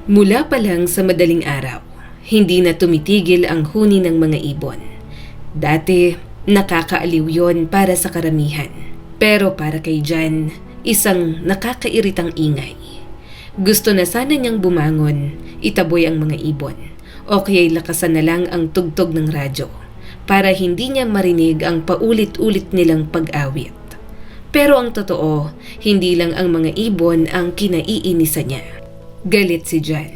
Mula pa lang sa madaling araw, hindi na tumitigil ang huni ng mga ibon. Dati, nakakaaliw yon para sa karamihan. Pero para kay Jan, isang nakakairitang ingay. Gusto na sana niyang bumangon, itaboy ang mga ibon, o kaya'y lakasan na lang ang tugtog ng radyo para hindi niya marinig ang paulit-ulit nilang pag-awit. Pero ang totoo, hindi lang ang mga ibon ang kinaiinisan niya. Galit si Jan.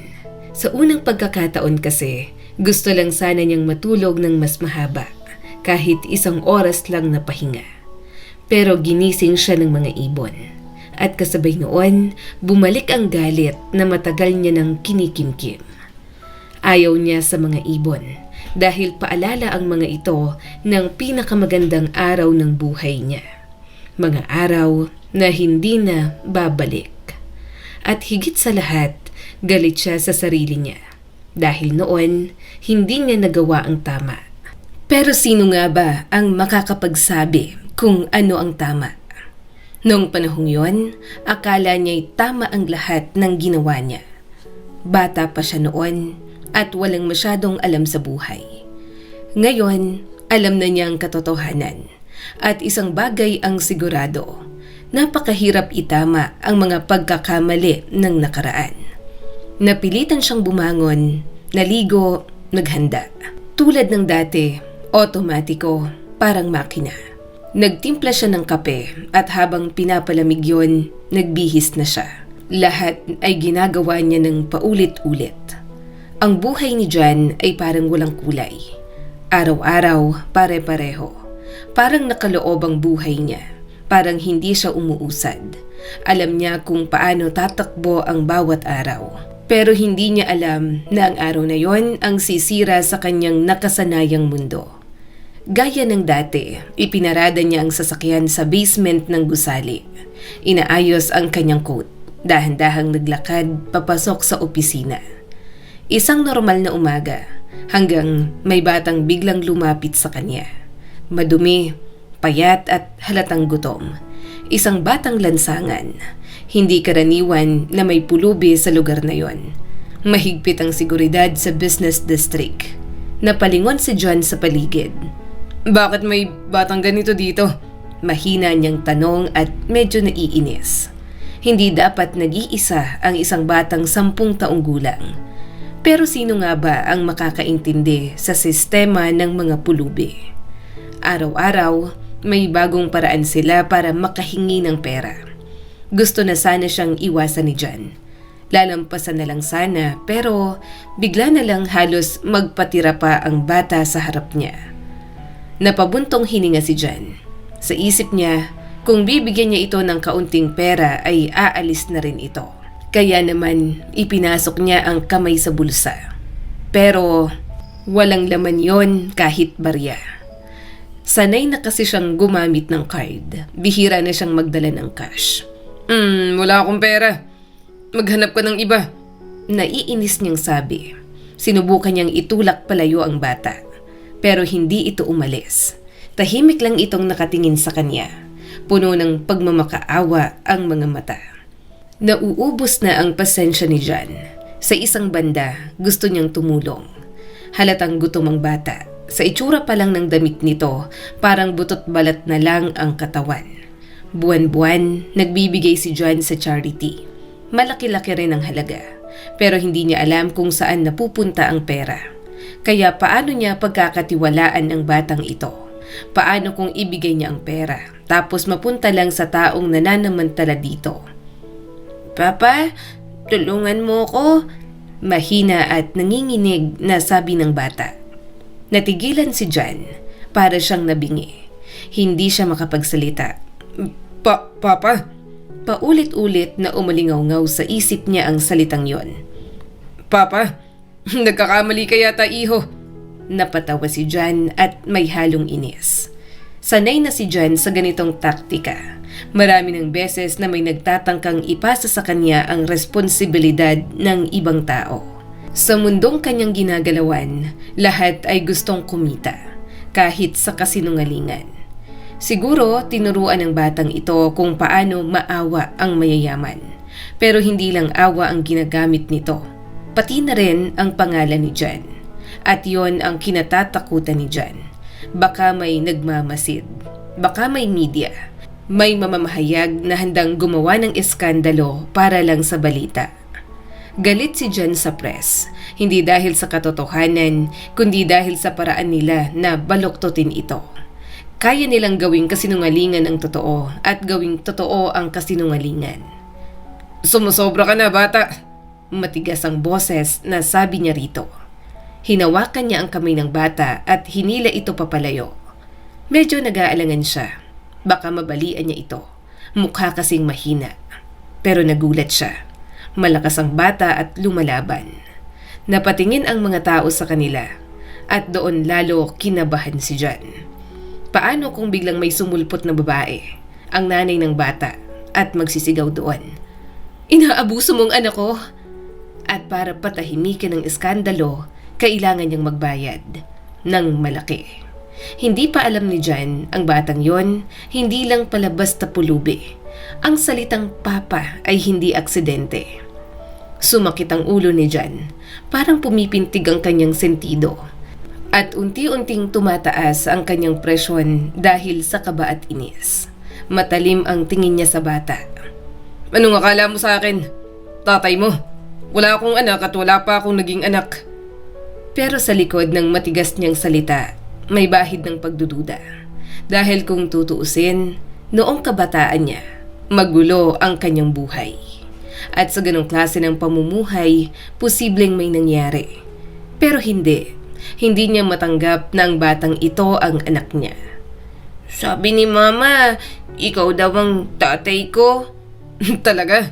Sa unang pagkakataon kasi, gusto lang sana niyang matulog ng mas mahaba, kahit 1 oras lang na pahinga. Pero ginising siya ng mga ibon. At kasabay noon, bumalik ang galit na matagal niya nang kinikimkim. Ayaw niya sa mga ibon dahil paalala ang mga ito ng pinakamagandang araw ng buhay niya. Mga araw na hindi na babalik. At higit sa lahat, galit siya sa sarili niya. Dahil noon, hindi niya nagawa ang tama. Pero sino nga ba ang makakapagsabi kung ano ang tama? Noong panahong yon, akala niya'y tama ang lahat ng ginawa niya. Bata pa siya noon at walang masyadong alam sa buhay. Ngayon, alam na niya ang katotohanan. At isang bagay ang sigurado, napakahirap itama ang mga pagkakamali ng nakaraan. Napilitan siyang bumangon, naligo, naghanda. Tulad ng dati, otomatiko, parang makina. Nagtimpla siya ng kape at habang pinapalamig yon, nagbihis na siya. Lahat ay ginagawa niya ng paulit-ulit. Ang buhay ni Jan ay parang walang kulay. Araw-araw, pare-pareho. Parang nakaloob ang buhay niya. Parang hindi siya umuusad. Alam niya kung paano tatakbo ang bawat araw. Pero hindi niya alam na ang araw na yon ang sisira sa kanyang nakasanayang mundo. Gaya ng dati, ipinarada niya ang sasakyan sa basement ng gusali. Inaayos ang kanyang coat. Dahan-dahang naglakad papasok sa opisina. Isang normal na umaga hanggang may batang biglang lumapit sa kanya. Madumi, payat at halatang gutom. Isang batang lansangan. Hindi karaniwan na may pulubi sa lugar na yon. Mahigpit ang seguridad sa business district. Napalingon si John sa paligid. Bakit may batang ganito dito? Mahina niyang tanong at medyo naiinis. Hindi dapat nag-iisa ang isang batang 10 taong gulang. Pero sino nga ba ang makakaintindi sa sistema ng mga pulubi? Araw-araw, may bagong paraan sila para makahingi ng pera. Gusto na sana siyang iwasan ni Jan. Lalampasan na lang sana pero bigla na lang halos magpatira pa ang bata sa harap niya. Napabuntong hininga si Jan. Sa isip niya, kung bibigyan niya ito ng kaunting pera ay aalis na rin ito. Kaya naman ipinasok niya ang kamay sa bulsa. Pero walang laman yon kahit barya. Sanay na kasi siyang gumamit ng card. Bihira na siyang magdala ng cash. Wala akong pera. Maghanap ka ng iba. Naiinis niyang sabi. Sinubukan niyang itulak palayo ang bata. Pero hindi ito umalis. Tahimik lang itong nakatingin sa kanya. Puno ng pagmamakaawa ang mga mata. Nauubos na ang pasensya ni Jan. Sa isang banda, gusto niyang tumulong. Halatang gutom ang bata. Sa itsura pa lang ng damit nito, parang butot balat na lang ang katawan. Buwan-buwan, nagbibigay si Jan sa charity. Malaki-laki rin ang halaga. Pero hindi niya alam kung saan napupunta ang pera. Kaya paano niya pagkakatiwalaan ang batang ito? Paano kung ibigay niya ang pera, tapos mapunta lang sa taong nananamantala dito? Papa, tulungan mo ko. Mahina at nanginginig na sabi ng bata. Natigilan si Jan, para siyang nabingi. Hindi siya makapagsalita. Papa? Paulit-ulit na umalingaw-ngaw sa isip niya ang salitang yon. Papa, nagkakamali ka yata, iho. Napatawa si Jan at may halong inis. Sanay na si Jan sa ganitong taktika. Marami ng beses na may nagtatangkang ipasa sa kanya ang responsibilidad ng ibang tao. Sa mundong kanyang ginagalawan, lahat ay gustong kumita, kahit sa kasinungalingan. Siguro tinuruan ng batang ito kung paano maawa ang mayayaman. Pero hindi lang awa ang ginagamit nito. pati na rin ang pangalan ni John. At yon ang kinatatakutan ni John. Baka may nagmamasid, baka may media, may mamamahayag na handang gumawa ng iskandalo para lang sa balita. Galit si John sa press, hindi dahil sa katotohanan, kundi dahil sa paraan nila na baluktutin ito. Kaya nilang gawing kasinungalingan ang totoo at gawing totoo ang kasinungalingan. "Sumusobra ka na, bata!" Matigas ang boses na sabi niya rito. Hinawakan niya ang kamay ng bata at hinila ito papalayo. Medyo nag-aalangan siya. Baka mabalian niya ito. Mukha kasing mahina. Pero nagulat siya. Malakas ang bata at lumalaban. Napatingin ang mga tao sa kanila at doon lalo kinabahan si John. Paano kung biglang may sumulpot na babae, ang nanay ng bata, at magsisigaw doon, "Inaabuso mong anak ko!" At para patahimikin ang iskandalo, kailangan niyang magbayad ng malaki. Hindi pa alam ni John, ang batang yon, hindi lang pala basta pulubi. Ang salitang papa ay hindi aksidente. Sumakit ang ulo ni John, parang pumipintig ang kanyang sentido. At unti-unting tumataas ang kanyang presyon dahil sa kaba at inis. Matalim ang tingin niya sa bata. "Anong akala mo sa akin? Tatay mo? Wala akong anak at wala pa akong naging anak." Pero sa likod ng matigas niyang salita, may bahid ng pagdududa. Dahil kung tutuusin, noong kabataan niya, magulo ang kanyang buhay. At sa ganong klase ng pamumuhay, posibleng may nangyari. Pero hindi niya matanggap na ang batang ito ang anak niya. "Sabi ni Mama, ikaw daw ang tatay ko." "Talaga?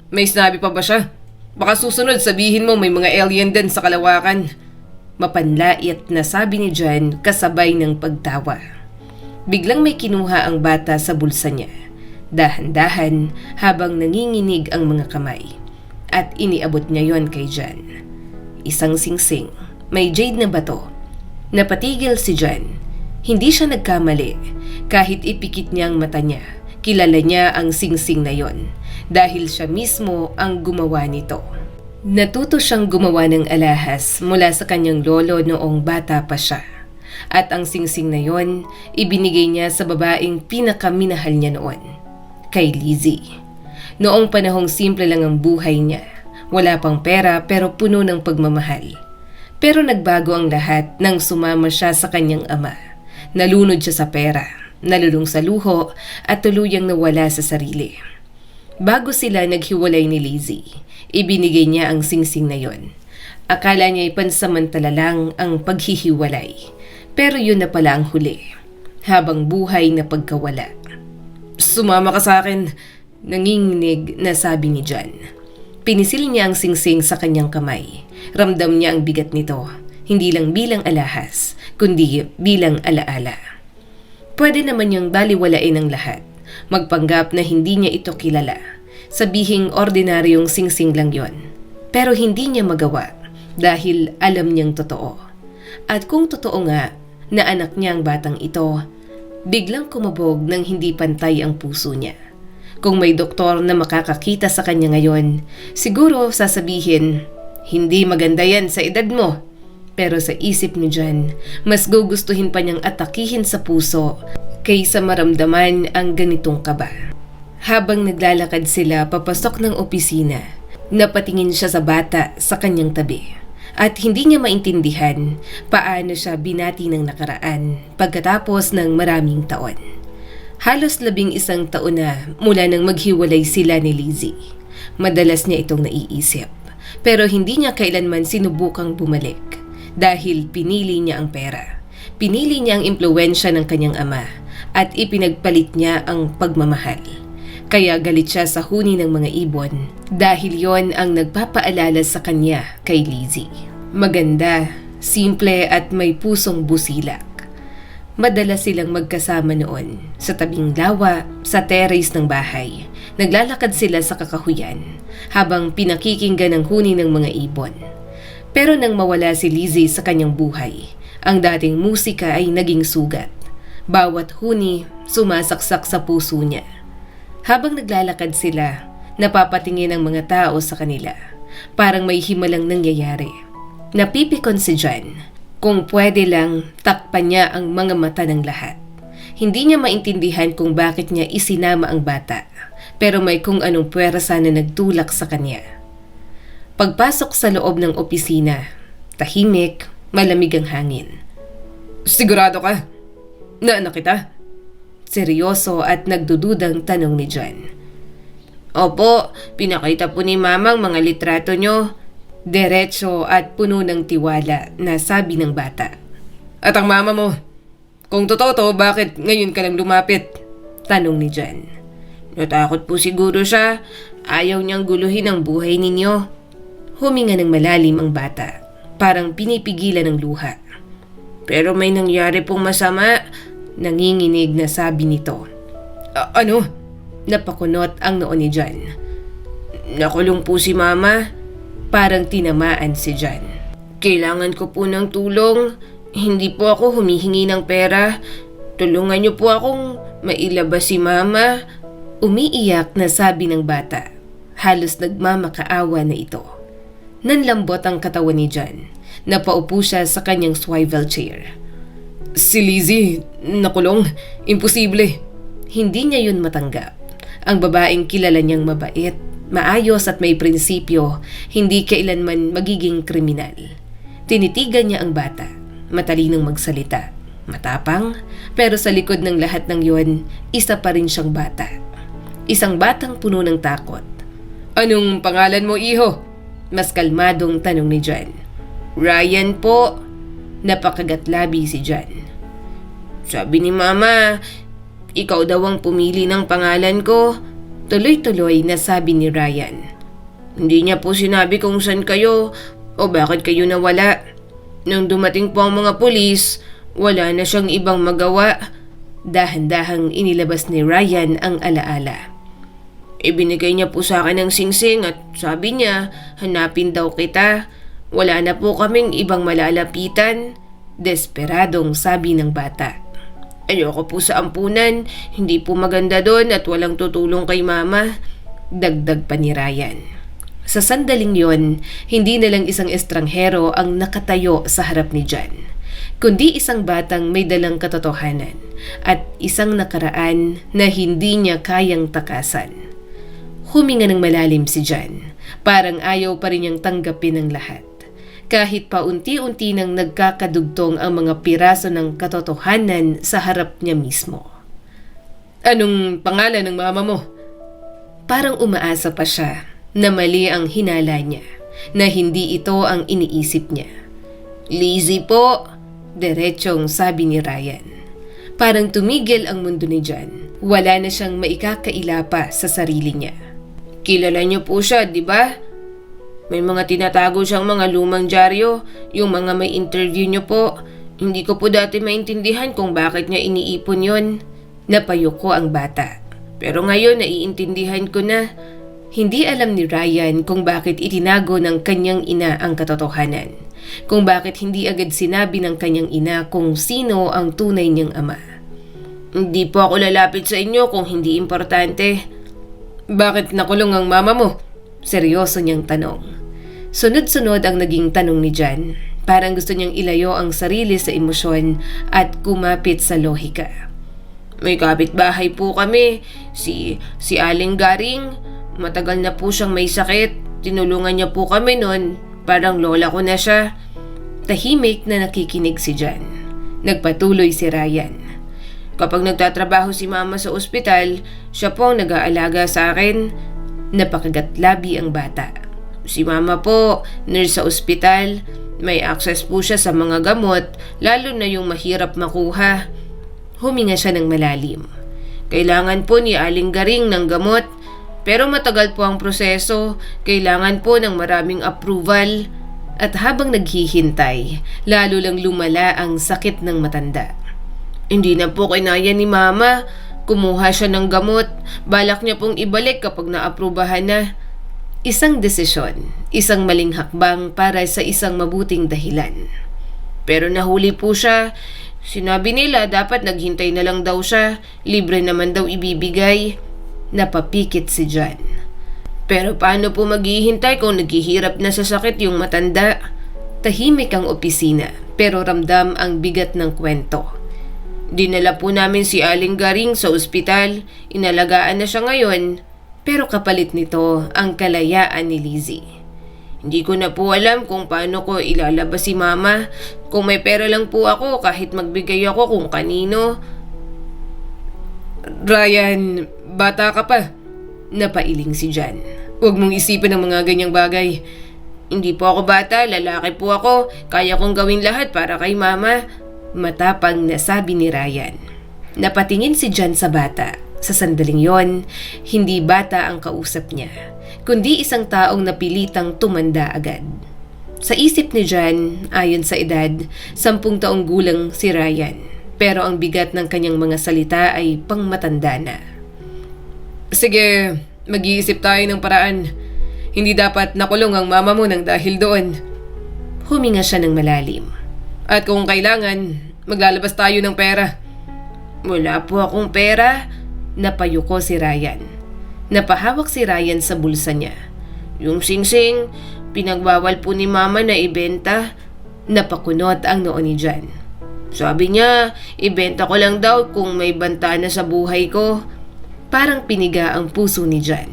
May sinabi pa ba siya? Baka susunod sabihin mo may mga alien din sa kalawakan." Mapanlait na sabi ni John kasabay ng pagtawa. Biglang may kinuha ang bata sa bulsa niya. Dahan-dahan habang nanginginig ang mga kamay. At iniabot niya yon kay John. Isang singsing, may jade na bato. Napatigil si John. Hindi siya nagkamali. Kahit ipikit niya ang mata niya, kilala niya ang singsing na yon. Dahil siya mismo ang gumawa nito. Natuto siyang gumawa ng alahas mula sa kanyang lolo noong bata pa siya. At ang singsing na yon, ibinigay niya sa babaeng pinakaminahal niya noon, kay Lizzie. Noong panahong simple lang ang buhay niya. Wala pang pera pero puno ng pagmamahal. Pero nagbago ang lahat nang sumama siya sa kanyang ama. Nalunod siya sa pera, nalulung sa luho at tuluyang nawala sa sarili. Bago sila naghiwalay ni Lizzie, ibinigay niya ang singsing na yon. Akala niya pansamantala lang ang paghihiwalay. Pero yun na pala ang huli. Habang buhay na pagkawala. "Sumama ka sa akin," nanginginig na sabi ni John. Pinisil niya ang singsing sa kanyang kamay. Ramdam niya ang bigat nito. Hindi lang bilang alahas, kundi bilang alaala. Pwede naman niyang baliwalain ang lahat. Magpanggap na hindi niya ito kilala. Sabihing ordinaryong singsing lang yon. Pero hindi niya magawa dahil alam niyang totoo. At kung totoo nga na anak niya ang batang ito, biglang kumabog ng hindi pantay ang puso niya. Kung may doktor na makakakita sa kanya ngayon, siguro sasabihin, "Hindi maganda yan sa edad mo." Pero sa isip ni John, mas gugustuhin pa niyang atakihin sa puso kaysa maramdaman ang ganitong kaba. Habang naglalakad sila papasok ng opisina, napatingin siya sa bata sa kanyang tabi. At hindi niya maintindihan paano siya binati ng nakaraan pagkatapos ng maraming taon. Halos 11 taon na mula nang maghiwalay sila ni Lizzie. Madalas niya itong naiisip. Pero hindi niya kailanman sinubukang bumalik dahil pinili niya ang pera. Pinili niya ang impluwensya ng kanyang ama at ipinagpalit niya ang pagmamahal. Kaya galit siya sa huni ng mga ibon dahil yon ang nagpapaalala sa kanya kay Lizzie. Maganda, simple at may pusong busilak. Madalas silang magkasama noon sa tabing lawa sa terrace ng bahay. Naglalakad sila sa kakahuyan habang pinakikinggan ang huni ng mga ibon. Pero nang mawala si Lizzie sa kanyang buhay, ang dating musika ay naging sugat. Bawat huni sumasaksak sa puso niya. Habang naglalakad sila, napapatingin ang mga tao sa kanila. Parang may himalang nangyayari. Napipikon si John. Kung pwede lang, takpan niya ang mga mata ng lahat. Hindi niya maintindihan kung bakit niya isinama ang bata, pero may kung anong puwersa na nagtulak sa kanya. Pagpasok sa loob ng opisina, tahimik, malamig ang hangin. Sigurado ka? Na anak kita? Seryoso at nagdududang tanong ni John. Opo, pinakita po ni Mama ang mga litrato nyo. Diretso at puno ng tiwala na sabi ng bata. At ang mama mo? Kung totoo to, bakit ngayon ka lang lumapit? Tanong ni John. Natakot po siguro siya. Ayaw niyang guluhin ang buhay ninyo. Huminga ng malalim ang bata. Parang pinipigilan ng luha. Pero may nangyari pong masama. Nanginginig na sabi nito. Ano? Napakunot ang noo ni John. Nakulong po si Mama. Parang tinamaan si John. Kailangan ko po ng tulong. Hindi po ako humihingi ng pera. Tulungan niyo po akong mailabas si Mama. Umiiyak na sabi ng bata. Halos nagmamakaawa na ito. Nanlambot ang katawan ni John. Napaupo siya sa kanyang swivel chair. Si Lizzie, nakulong. Imposible. Hindi niya yun matanggap. Ang babaeng kilala niyang mabait, maayos at may prinsipyo, hindi kailanman magiging kriminal. Tinitigan niya ang bata, matalinong magsalita, matapang, pero sa likod ng lahat ng yon, isa pa rin siyang bata. Isang batang puno ng takot. Anong pangalan mo, iho? Mas kalmadong tanong ni John. Ryan po. Napakagatlabi si John. Sabi ni Mama, ikaw daw ang pumili ng pangalan ko. Tuloy-tuloy na sabi ni Ryan. Hindi niya po sinabi kung saan kayo o bakit kayo nawala. Nung dumating po ang mga pulis, wala na siyang ibang magawa. Dahan-dahang inilabas ni Ryan ang alaala. Ibinigay niya po sa akin ng singsing at sabi niya, hanapin daw kita. Wala na po kaming ibang malalapitan. Desperadong sabi ng bata. Ayoko po sa ampunan, hindi po maganda doon at walang tutulong kay Mama. Dagdag pa ni Ryan. Sa sandaling yon, hindi na lang isang estranghero ang nakatayo sa harap ni John, kundi isang batang may dalang katotohanan at isang nakaraan na hindi niya kayang takasan. Huminga ng malalim si John, parang ayaw pa rin niyang tanggapin ang lahat. Kahit pa unti-unti nang nagkakadugtong ang mga piraso ng katotohanan sa harap niya mismo. Anong pangalan ng mama mo? Parang umaasa pa siya na mali ang hinala niya, na hindi ito ang iniisip niya. Lizzie po, diretsong sabi ni Ryan. Parang tumigil ang mundo ni John. Wala na siyang maikakaila pa sa sarili niya. Kilala niyo po siya, di ba? May mga tinatago siyang mga lumang dyaryo, yung mga may interview niyo po. Hindi ko po dati maintindihan kung bakit niya iniipon yon. Napayuko ang bata. Pero ngayon naiintindihan ko na. Hindi alam ni Ryan kung bakit itinago ng kanyang ina ang katotohanan. Kung bakit hindi agad sinabi ng kanyang ina kung sino ang tunay niyang ama. Hindi po ako lalapit sa inyo kung hindi importante. Bakit nakulong ang mama mo? Seryoso niyang tanong. Sunod-sunod ang naging tanong ni John. Parang gusto niyang ilayo ang sarili sa emosyon at kumapit sa lohika. May kapitbahay po kami, si Aling Garing. Matagal na po siyang may sakit. Tinulungan niya po kami noon. Parang lola ko na siya. Tahimik na nakikinig si John. Nagpatuloy si Ryan. Kapag nagtatrabaho si Mama sa ospital, siya po ang nag-aalaga sa akin. Napakagatlabi ang bata. Si Mama po, nurse sa ospital. May access po siya sa mga gamot, lalo na yung mahirap makuha. Huminga siya ng malalim. Kailangan po ni Aling Garing ng gamot, pero matagal po ang proseso. Kailangan po ng maraming approval. At habang naghihintay, lalo lang lumala ang sakit ng matanda. Hindi na po kinaya ni Mama. Kumuha siya ng gamot. Balak niya pong ibalik kapag naaprubahan na. Isang desisyon, isang maling hakbang para sa isang mabuting dahilan. Pero nahuli po siya. Sinabi nila dapat naghintay na lang daw siya. Libre naman daw ibibigay. Napapikit si John. Pero paano po maghihintay kung naghihirap na sa sakit yung matanda? Tahimik ang opisina pero ramdam ang bigat ng kwento. Dinala po namin si Aling Garing sa ospital. Inalagaan na siya ngayon. Pero kapalit nito ang kalayaan ni Lizzie. Hindi ko na po alam kung paano ko ilalabas si Mama. Kung may pera lang po ako, kahit magbigay ako kung kanino. Ryan, bata ka pa. Napailing si Jan. Huwag mong isipin ang mga ganyang bagay. Hindi po ako bata, lalaki po ako. Kaya kong gawin lahat para kay Mama. Matapang nasabi ni Ryan. Napatingin si Jan sa bata. Sa sandaling yon, hindi bata ang kausap niya, kundi isang taong napilitang tumanda agad. Sa isip ni Jan, ayon sa edad, 10 taong gulang si Ryan. Pero ang bigat ng kanyang mga salita ay pangmatanda na. Sige, mag-iisip tayo ng paraan. Hindi dapat nakulong ang mama mo nang dahil doon. Huminga siya ng malalim. At kung kailangan, maglalabas tayo ng pera. Wala po akong pera. Napayuko si Ryan. Napahawak si Ryan sa bulsa niya. Yung singsing, pinagbawal po ni Mama na ibenta. Napakunot ang noo ni Jan. Sabi niya, ibenta ko lang daw kung may banta na sa buhay ko. Parang piniga ang puso ni Jan.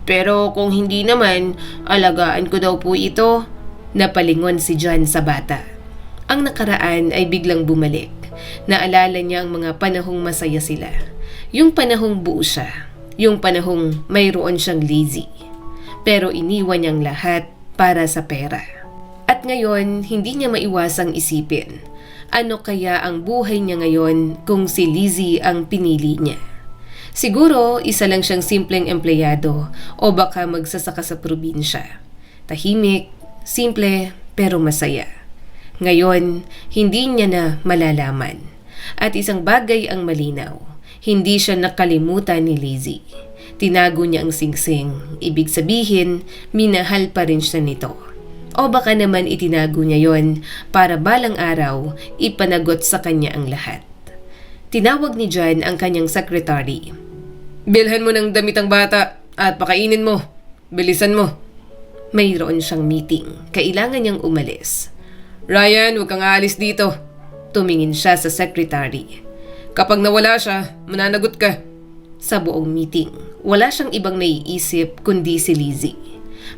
Pero kung hindi naman, alagaan ko daw po ito. Napalingon si Jan sa bata. Ang nakaraan ay biglang bumalik. Naalala niya ang mga panahong masaya sila. Yung panahong buo siya. Yung panahong mayroon siyang Lizzie. Pero iniwan niyang lahat para sa pera. At ngayon, hindi niya maiwasang isipin. Ano kaya ang buhay niya ngayon kung si Lizzie ang pinili niya? Siguro, isa lang siyang simpleng empleyado o baka magsasaka sa probinsya. Tahimik, simple, pero masaya. Ngayon, hindi niya na malalaman. At isang bagay ang malinaw. Hindi siya nakalimutan ni Lizzie. Tinago niya ang singsing. Ibig sabihin, minahal pa rin siya nito. O baka naman itinago niya yon para balang araw ipanagot sa kanya ang lahat. Tinawag ni Jan ang kanyang secretary. Bilhan mo ng damit ang bata at pakainin mo. Bilisan mo. Mayroon siyang meeting. Kailangan niyang umalis. Ryan, huwag kang aalis dito. Tumingin siya sa secretary. Kapag nawala siya, mananagot ka. Sa buong meeting, wala siyang ibang naiisip kundi si Lizzie.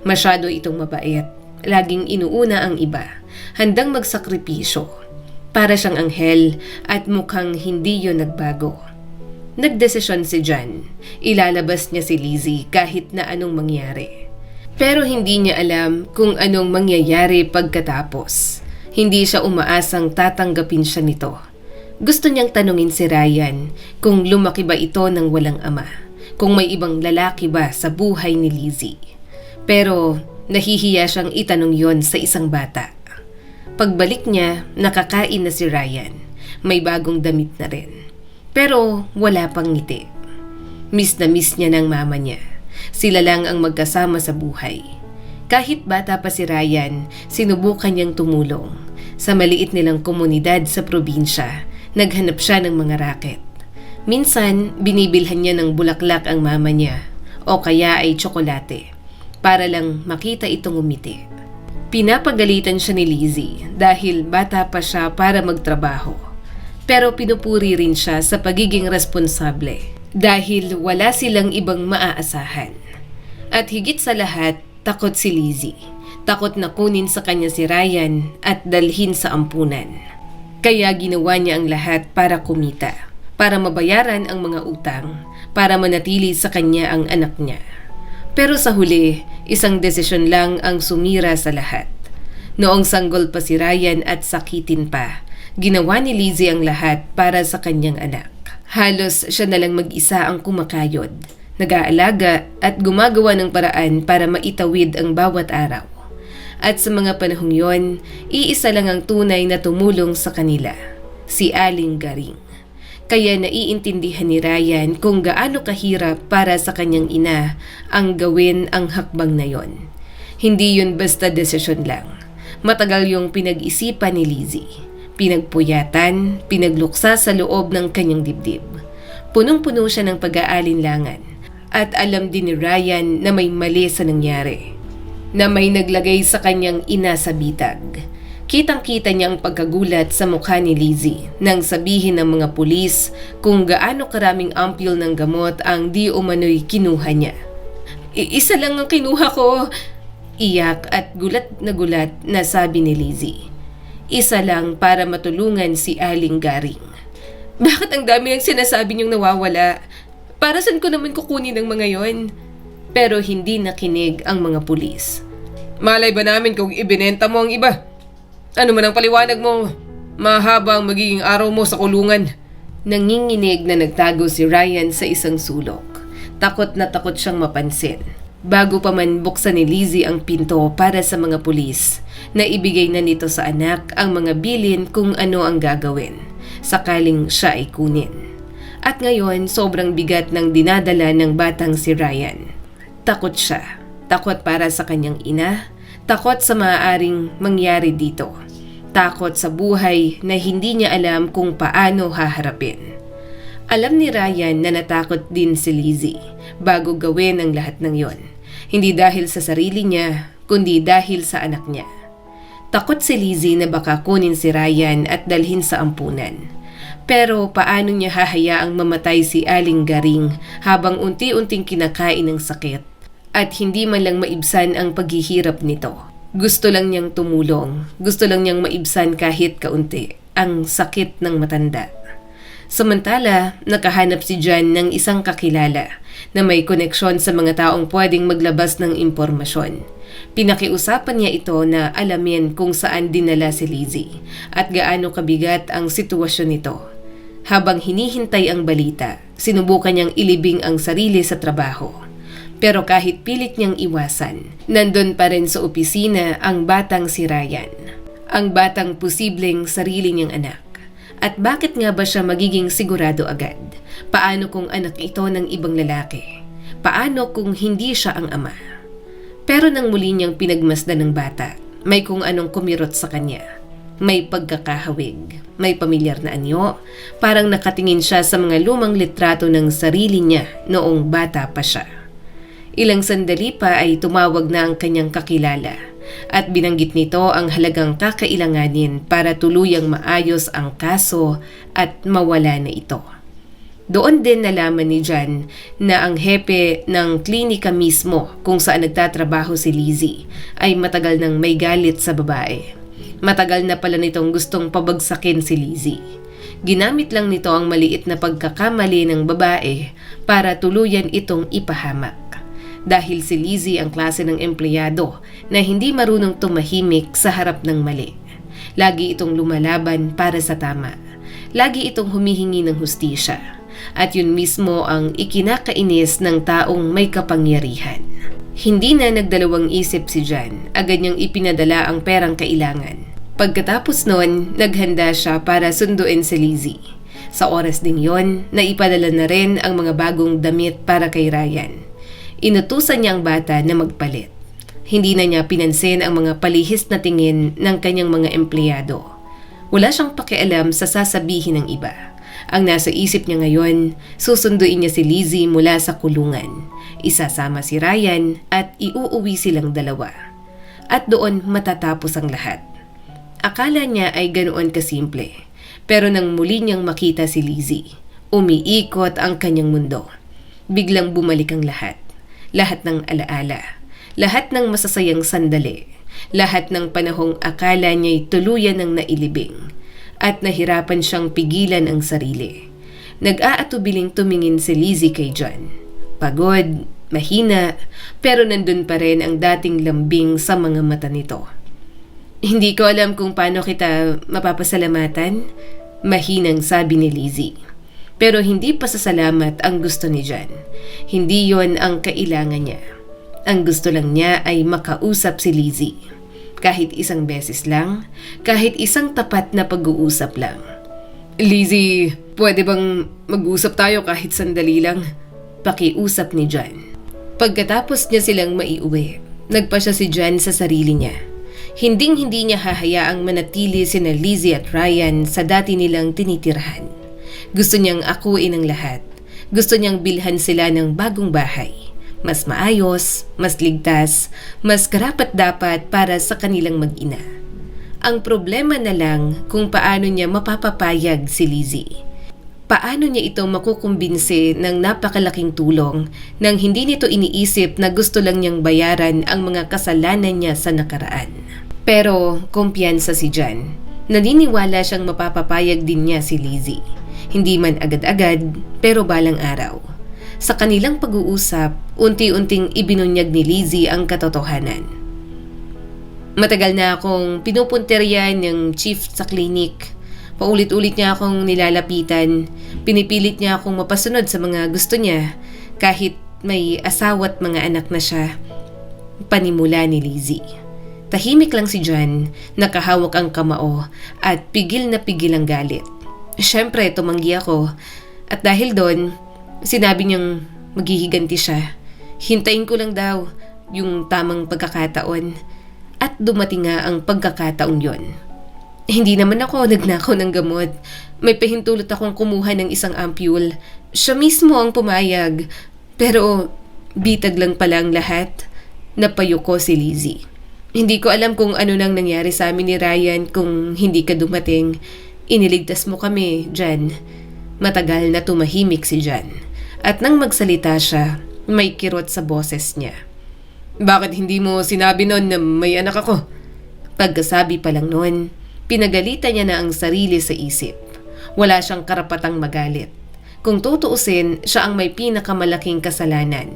Masyado itong mabait. Laging inuuna ang iba. Handang magsakripisyo. Para siyang anghel at mukhang hindi yun nagbago. Nagdesisyon si Jan. Ilalabas niya si Lizzie kahit na anong mangyari. Pero hindi niya alam kung anong mangyayari pagkatapos. Hindi siya umaasang tatanggapin siya nito. Gusto niyang tanungin si Ryan kung lumaki ba ito ng walang ama, kung may ibang lalaki ba sa buhay ni Lizzie. Pero nahihiya siyang itanong yon sa isang bata. Pagbalik niya, nakakain na si Ryan. May bagong damit na rin. Pero wala pang ngiti. Miss na miss niya ng mama niya. Sila lang ang magkasama sa buhay. Kahit bata pa si Ryan, sinubukan niyang tumulong. Sa maliit nilang komunidad sa probinsya, naghanap siya ng mga raket. Minsan, binibilhan niya ng bulaklak ang mama niya o kaya ay tsokolate para lang makita itong umiti. Pinapagalitan siya ni Lizzie dahil bata pa siya para magtrabaho. Pero pinupuri rin siya sa pagiging responsable dahil wala silang ibang maaasahan. At higit sa lahat, takot si Lizzie. Takot na kunin sa kanya si Ryan at dalhin sa ampunan. Kaya ginawa niya ang lahat para kumita, para mabayaran ang mga utang, para manatili sa kanya ang anak niya. Pero sa huli, isang desisyon lang ang sumira sa lahat. Noong sanggol pa si Ryan at sakitin pa, ginawa ni Lizzie ang lahat para sa kanyang anak. Halos siya na lang mag-isa ang kumakayod, nag-aalaga at gumagawa ng paraan para maitawid ang bawat araw. At sa mga panahong yon, iisa lang ang tunay na tumulong sa kanila, si Aling Garing. Kaya naiintindihan ni Ryan kung gaano kahirap para sa kanyang ina ang gawin ang hakbang na yon. Hindi yun basta desisyon lang. Matagal yung pinag-isipan ni Lizzie. Pinagpuyatan, pinagluksa sa loob ng kanyang dibdib. Punong-puno siya ng pag-aalinlangan. At alam din ni Ryan na may mali sa nangyari. Na may naglagay sa kanyang ina sa bitag. Kitang-kita niya ang pagkagulat sa mukha ni Lizzie nang sabihin ng mga pulis kung gaano karaming ampule ng gamot ang di umano'y kinuha niya. Isa lang ang kinuha ko. Iyak at gulat na sabi ni Lizzie. Isa lang para matulungan si Aling Garing. Bakit ang dami ng sinasabi niyong nawawala? Para saan ko naman kukunin ang mga yon? Pero hindi nakinig ang mga pulis. Malay ba namin kung ibinenta mo ang iba? Ano man ang paliwanag mo? Mahaba ang magiging araw mo sa kulungan. Nanginginig na nagtago si Ryan sa isang sulok. Takot na takot siyang mapansin. Bago pa man buksan ni Lizzie ang pinto para sa mga pulis, na ibigay na nito sa anak ang mga bilin kung ano ang gagawin, sakaling siya ay kunin. At ngayon, sobrang bigat ng dinadala ng batang si Ryan. Takot siya. Takot para sa kanyang ina. Takot sa maaaring mangyari dito. Takot sa buhay na hindi niya alam kung paano haharapin. Alam ni Ryan na natakot din si Lizzie bago gawin ang lahat ng yon. Hindi dahil sa sarili niya, kundi dahil sa anak niya. Takot si Lizzie na baka kunin si Ryan at dalhin sa ampunan. Pero paano niya hahayaang mamatay si Aling Garing habang unti-unting kinakain ng sakit at hindi man lang maibsan ang paghihirap nito? Gusto lang niyang tumulong, gusto lang niyang maibsan kahit kaunti ang sakit ng matanda. Samantala, nakahanap si John ng isang kakilala na may koneksyon sa mga taong pwedeng maglabas ng impormasyon. Pinakiusapan niya ito na alamin kung saan dinala si Lizzie at gaano kabigat ang sitwasyon nito. Habang hinihintay ang balita, sinubukan niyang ilibing ang sarili sa trabaho. Pero kahit pilit niyang iwasan, nandun pa rin sa opisina ang batang si Ryan. Ang batang posibleng sarili niyang anak. At bakit nga ba siya magiging sigurado agad? Paano kung anak ito ng ibang lalaki? Paano kung hindi siya ang ama? Pero nang muli niyang pinagmasdan ng bata, may kung anong kumirot sa kanya. May pagkakahawig, may pamilyar na anyo, parang nakatingin siya sa mga lumang litrato ng sarili niya noong bata pa siya. Ilang sandali pa ay tumawag na ang kanyang kakilala at binanggit nito ang halagang kakailanganin para tuluyang maayos ang kaso at mawala na ito. Doon din nalaman ni John na ang hepe ng klinika mismo kung saan nagtatrabaho si Lizzie ay matagal nang may galit sa babae. Matagal na pala nitong gustong pabagsakin si Lizzie. Ginamit lang nito ang maliit na pagkakamali ng babae para tuluyan itong ipahamak. Dahil si Lizzie ang klase ng empleyado na hindi marunong tumahimik sa harap ng mali. Lagi itong lumalaban para sa tama. Lagi itong humihingi ng hustisya. At yun mismo ang ikinakainis ng taong may kapangyarihan. Hindi na nagdalawang isip si John, agad niyang ipinadala ang perang kailangan. Pagkatapos noon, naghanda siya para sunduin si Lizzie. Sa oras ding yon, naipadala na rin ang mga bagong damit para kay Ryan. Inutusan niya ang bata na magpalit. Hindi na niya pinansin ang mga palihis na tingin ng kanyang mga empleyado. Wala siyang pakialam sa sasabihin ng iba. Ang nasa isip niya ngayon, susunduin niya si Lizzie mula sa kulungan. Isasama si Ryan at iuuwi silang dalawa. At doon matatapos ang lahat. Akala niya ay ganoon kasimple. Pero nang muli niyang makita si Lizzie, umiikot ang kanyang mundo. Biglang bumalik ang lahat. Lahat ng alaala, lahat ng masasayang sandali, lahat ng panahong akala niya'y tuluyan ng nailibing, at nahirapan siyang pigilan ang sarili. Nag-aatubiling tumingin si Lizzie kay John. Pagod, mahina, pero nandun pa rin ang dating lambing sa mga mata nito. Hindi ko alam kung paano kita mapapasalamatan, mahinang sabi ni Lizzie. Pero hindi pasasalamat ang gusto ni John. Hindi yon ang kailangan niya. Ang gusto lang niya ay makausap si Lizzie. Kahit isang beses lang, kahit isang tapat na pag-uusap lang. Lizzie, pwede bang mag-usap tayo kahit sandali lang? Pakiusap ni John. Pagkatapos niya silang maiuwi, nagpa siya si John sa sarili niya. Hinding-hindi niya hahayaang manatili sina Lizzie at Ryan sa dati nilang tinitirhan. Gusto niyang akuin ang lahat. Gusto niyang bilhan sila ng bagong bahay. Mas maayos, mas ligtas, mas karapat-dapat para sa kanilang mag-ina. Ang problema na lang kung paano niya mapapapayag si Lizzie. Paano niya ito makukumbinsi ng napakalaking tulong nang hindi nito iniisip na gusto lang niyang bayaran ang mga kasalanan niya sa nakaraan. Pero kumpiyansa si John. Naniniwala siyang mapapapayag din niya si Lizzie. Hindi man agad-agad, pero balang araw. Sa kanilang pag-uusap, unti-unting ibinunyag ni Lizzie ang katotohanan. Matagal na akong pinupunteriya ng chief sa klinik. Paulit-ulit niya akong nilalapitan. Pinipilit niya akong mapasunod sa mga gusto niya kahit may asawa at mga anak na siya. Panimula ni Lizzie. Tahimik lang si John, nakahawak ang kamao at pigil na pigil ang galit. Siyempre, tumanggi ako. At dahil doon, sinabi niyang maghihiganti siya. Hintayin ko lang daw yung tamang pagkakataon. At dumating nga ang pagkakataong yon. Hindi naman ako nagnakaw ng gamot. May pahintulot akong kumuha ng isang ampule. Siya mismo ang pumayag. Pero bitag lang pala ang lahat. Napayuko si Lizzie. Hindi ko alam kung ano nang nangyari sa amin ni Ryan kung hindi ka dumating. Iniligtas mo kami, Jan. Matagal na tumahimik si Jan. At nang magsalita siya, may kirot sa boses niya. Bakit hindi mo sinabi noon na may anak ako? Pagkasabi pa lang noon, pinagalitan niya na ang sarili sa isip. Wala siyang karapatang magalit. Kung tutuusin, siya ang may pinakamalaking kasalanan.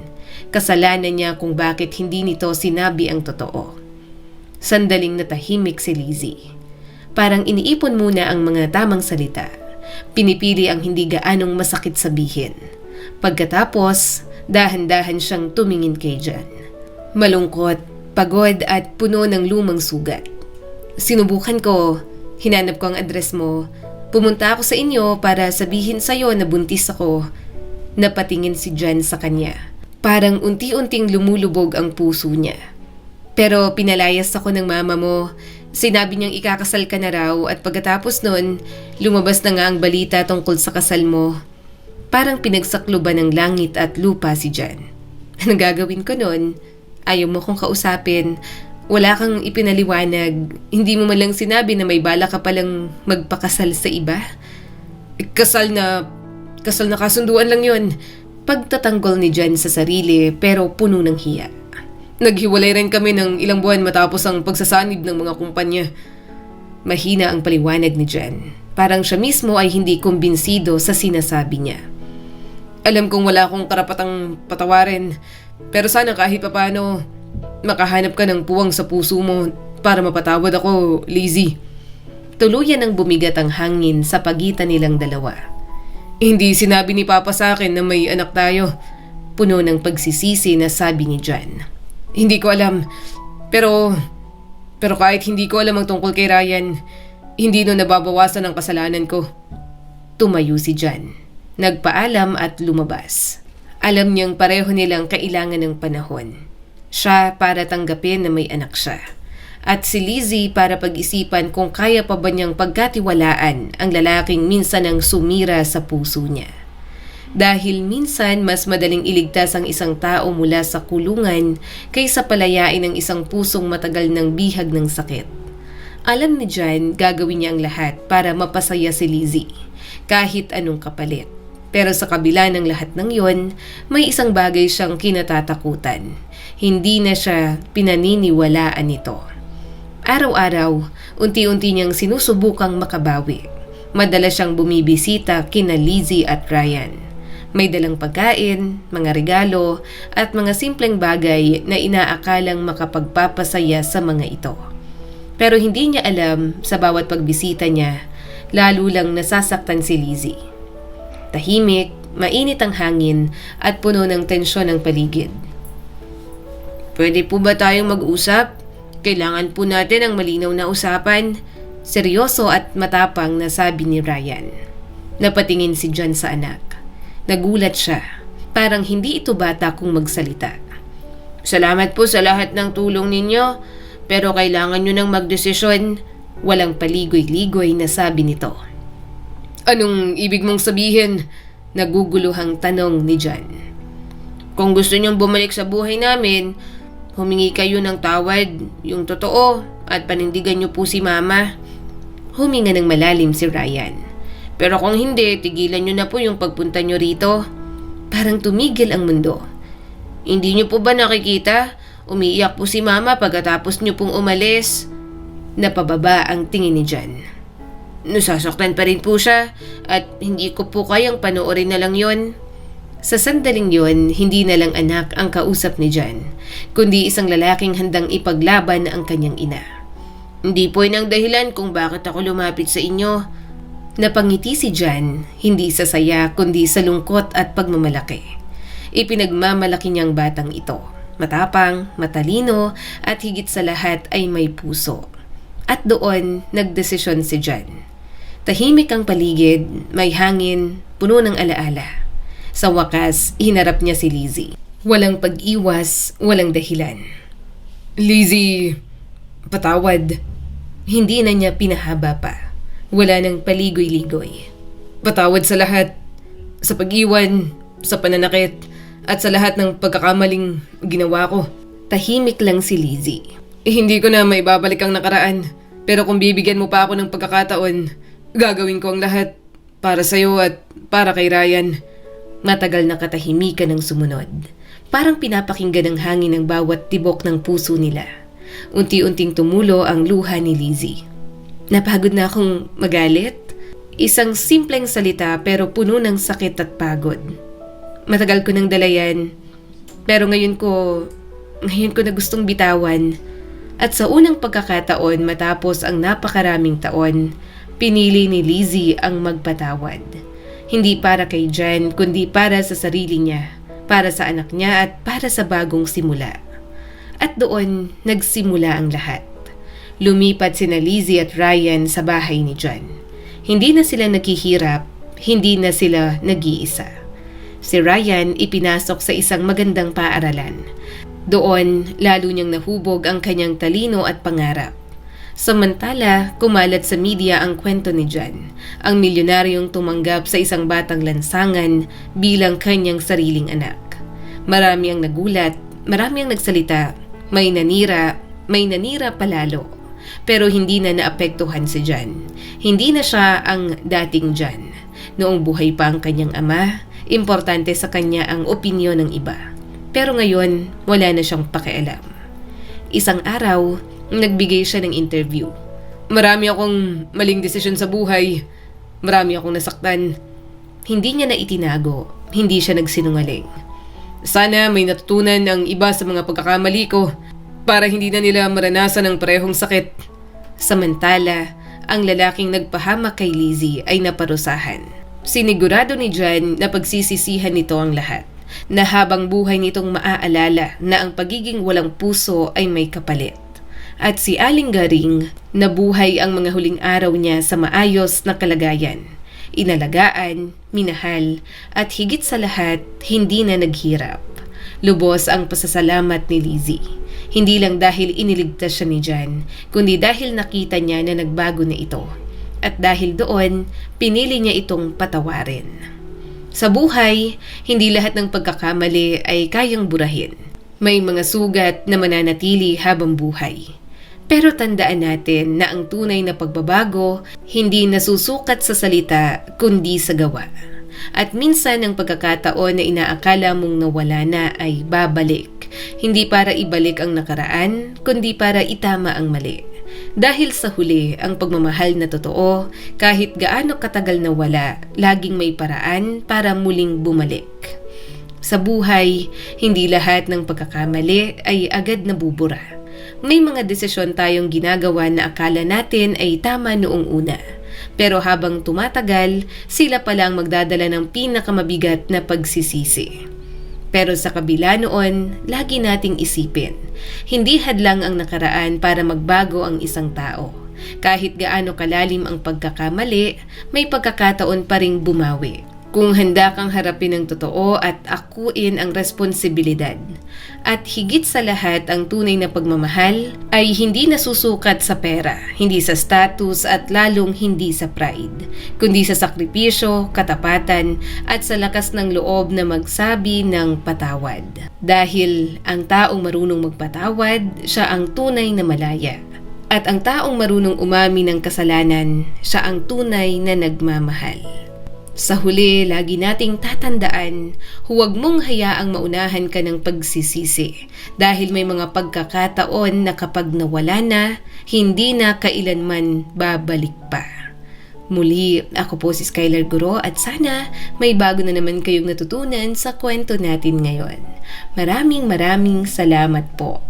Kasalanan niya kung bakit hindi nito sinabi ang totoo. Sandaling natahimik si Lizzie. Parang iniipon muna ang mga tamang salita. Pinipili ang hindi gaanong masakit sabihin. Pagkatapos, dahan-dahan siyang tumingin kay Jan. Malungkot, pagod at puno ng lumang sugat. Sinubukan ko, hinanap ko ang address mo. Pumunta ako sa inyo para sabihin sa'yo na buntis ako. Napatingin si Jan sa kanya. Parang unti-unting lumulubog ang puso niya. Pero pinalayas ako ng mama mo. Sinabi niyang ikakasal ka na raw at pagkatapos nun, lumabas na nga ang balita tungkol sa kasal mo. Parang pinagsakluban ng langit at lupa si Jan. Anong gagawin ko nun? Ayaw mo kong kausapin. Wala kang ipinaliwanag. Hindi mo man lang sinabi na may bala ka palang magpakasal sa iba. Kasal na kasunduan lang yon. Pagtatanggol ni Jan sa sarili pero puno ng hiya. Naghiwalay rin kami ng ilang buwan matapos ang pagsasanib ng mga kumpanya. Mahina ang paliwanag ni Jan. Parang siya mismo ay hindi kumbinsido sa sinasabi niya. Alam kong wala akong karapatang patawarin. Pero sana kahit papano, makahanap ka ng puwang sa puso mo para mapatawad ako, Lizzie. Tuluyan ang bumigat ang hangin sa pagitan nilang dalawa. Hindi sinabi ni Papa sa akin na may anak tayo. Puno ng pagsisisi na sabi ni Jan. Hindi ko alam. Pero kahit hindi ko alam ang tungkol kay Ryan, hindi nun nababawasan ang kasalanan ko. Tumayo si Jan. Nagpaalam at lumabas. Alam niyang pareho nilang kailangan ng panahon. Siya para tanggapin na may anak siya. At si Lizzie para pag-isipan kung kaya pa ba niyang pagkatiwalaan ang lalaking minsan ang sumira sa puso niya. Dahil minsan mas madaling iligtas ang isang tao mula sa kulungan kaysa palayain ang isang pusong matagal ng bihag ng sakit. Alam ni Jan gagawin niya ang lahat para mapasaya si Lizzie, kahit anong kapalit. Pero sa kabila ng lahat ng yon, may isang bagay siyang kinatatakutan. Hindi na siya pinaniniwalaan nito. Araw-araw, unti-unti niyang sinusubukang makabawi. Madalas siyang bumibisita kina Lizzie at Ryan. May dalang pagkain, mga regalo, at mga simpleng bagay na inaakalang makapagpapasaya sa mga ito. Pero hindi niya alam sa bawat pagbisita niya, lalo lang nasasaktan si Lizzie. Tahimik, mainit ang hangin at puno ng tensyon ang paligid. Pwede po ba tayong mag-usap? Kailangan po natin ang malinaw na usapan. Seryoso at matapang na sabi ni Ryan. Napatingin si John sa anak. Nagulat siya. Parang hindi ito bata kung magsalita. Salamat po sa lahat ng tulong ninyo, pero kailangan nyo nang magdesisyon. Walang paligoy-ligoy na sabi nito. Anong ibig mong sabihin? Naguguluhang tanong ni John. Kung gusto niyong bumalik sa buhay namin, humingi kayo ng tawad, yung totoo, at panindigan niyo po si Mama. Huminga ng malalim si Ryan. Pero kung hindi, tigilan niyo na po yung pagpunta niyo rito. Parang tumigil ang mundo. Hindi niyo po ba nakikita? Umiiyak po si Mama pagkatapos niyo pong umalis. Napababa ang tingin ni John. Nasasaktan pa rin po siya at hindi ko po kayang panoorin na lang yon. Sa sandaling yon, hindi na lang anak ang kausap ni John, kundi isang lalaking handang ipaglaban ang kanyang ina. Hindi po yun ang dahilan kung bakit ako lumapit sa inyo. Napangiti si John, hindi sa saya kundi sa lungkot at pagmamalaki. Ipinagmamalaki niyang batang ito. Matapang, matalino, at higit sa lahat ay may puso. At doon, nagdesisyon si John. Tahimik ang paligid, may hangin, puno ng alaala. Sa wakas, hinarap niya si Lizzie. Walang pag-iwas, walang dahilan. Lizzie, patawad. Hindi na niya pinahaba pa. Wala nang paligoy-ligoy. Patawad sa lahat. Sa pag-iwan, sa pananakit, at sa lahat ng pagkakamaling ginawa ko. Tahimik lang si Lizzie. Hindi ko na maibabalik ang nakaraan. Pero kung bibigyan mo pa ako ng pagkakataon, gagawin ko ang lahat para sa'yo at para kay Ryan. Matagal na katahimikan ang sumunod. Parang pinapakinggan ng hangin ang bawat tibok ng puso nila. Unti-unting tumulo ang luha ni Lizzie. Napagod na akong magalit. Isang simpleng salita pero puno ng sakit at pagod. Matagal ko nang dalayan. Pero ngayon ko na gustong bitawan. At sa unang pagkakataon matapos ang napakaraming taon, pinili ni Lizzie ang magpatawad. Hindi para kay John, kundi para sa sarili niya, para sa anak niya at para sa bagong simula. At doon, nagsimula ang lahat. Lumipat sina Lizzie at Ryan sa bahay ni John. Hindi na sila naghihirap, hindi na sila nag-iisa. Si Ryan ipinasok sa isang magandang paaralan. Doon, lalo niyang nahubog ang kanyang talino at pangarap. Samantala, kumalat sa media ang kwento ni John, ang milyonaryong tumanggap sa isang batang lansangan bilang kanyang sariling anak. Marami ang nagulat, marami ang nagsalita, may nanira palalo. Pero hindi na naapektuhan si John. Hindi na siya ang dating John. Noong buhay pa ang kanyang ama, importante sa kanya ang opinyon ng iba. Pero ngayon, wala na siyang pakialam. Isang araw, nagbigay siya ng interview. Marami akong maling desisyon sa buhay. Marami akong nasaktan. Hindi niya na itinago. Hindi siya nagsinungaling. Sana may natutunan ang iba sa mga pagkakamali ko para hindi na nila maranasan ang parehong sakit. Samantala, ang lalaking nagpahamak kay Lizzie ay naparusahan. Sinigurado ni John na pagsisisihan nito ang lahat. Na habang buhay nitong maaalala na ang pagiging walang puso ay may kapalit. At si Aling Garing, nabuhay ang mga huling araw niya sa maayos na kalagayan. Inalagaan, minahal, at higit sa lahat, hindi na naghirap. Lubos ang pasasalamat ni Lizzie. Hindi lang dahil iniligtas siya ni John, kundi dahil nakita niya na nagbago na ito. At dahil doon, pinili niya itong patawarin. Sa buhay, hindi lahat ng pagkakamali ay kayang burahin. May mga sugat na mananatili habang buhay. Pero tandaan natin na ang tunay na pagbabago hindi nasusukat sa salita kundi sa gawa. At minsan ang pagkakataon na inaakala mong nawala na ay babalik. Hindi para ibalik ang nakaraan kundi para itama ang mali. Dahil sa huli, ang pagmamahal na totoo, kahit gaano katagal na wala, laging may paraan para muling bumalik. Sa buhay, hindi lahat ng pagkakamali ay agad nabubura. May mga desisyon tayong ginagawa na akala natin ay tama noong una. Pero habang tumatagal, sila pala ang magdadala ng pinakamabigat na pagsisisi. Pero sa kabila noon, lagi nating isipin, hindi hadlang ang nakaraan para magbago ang isang tao. Kahit gaano kalalim ang pagkakamali, may pagkakataon pa ring bumawi. Kung handa kang harapin ang totoo at akuin ang responsibilidad. At higit sa lahat, ang tunay na pagmamahal ay hindi nasusukat sa pera, hindi sa status at lalong hindi sa pride, kundi sa sakripisyo, katapatan at sa lakas ng loob na magsabi ng patawad. Dahil ang taong marunong magpatawad, siya ang tunay na malaya. At ang taong marunong umami ng kasalanan, siya ang tunay na nagmamahal. Sa huli, lagi nating tatandaan, huwag mong hayaang maunahan ka ng pagsisisi dahil may mga pagkakataon na kapag nawala na, hindi na kailanman babalik pa. Muli, ako po si Skylar Guro at sana may bago na naman kayong natutunan sa kwento natin ngayon. Maraming salamat po.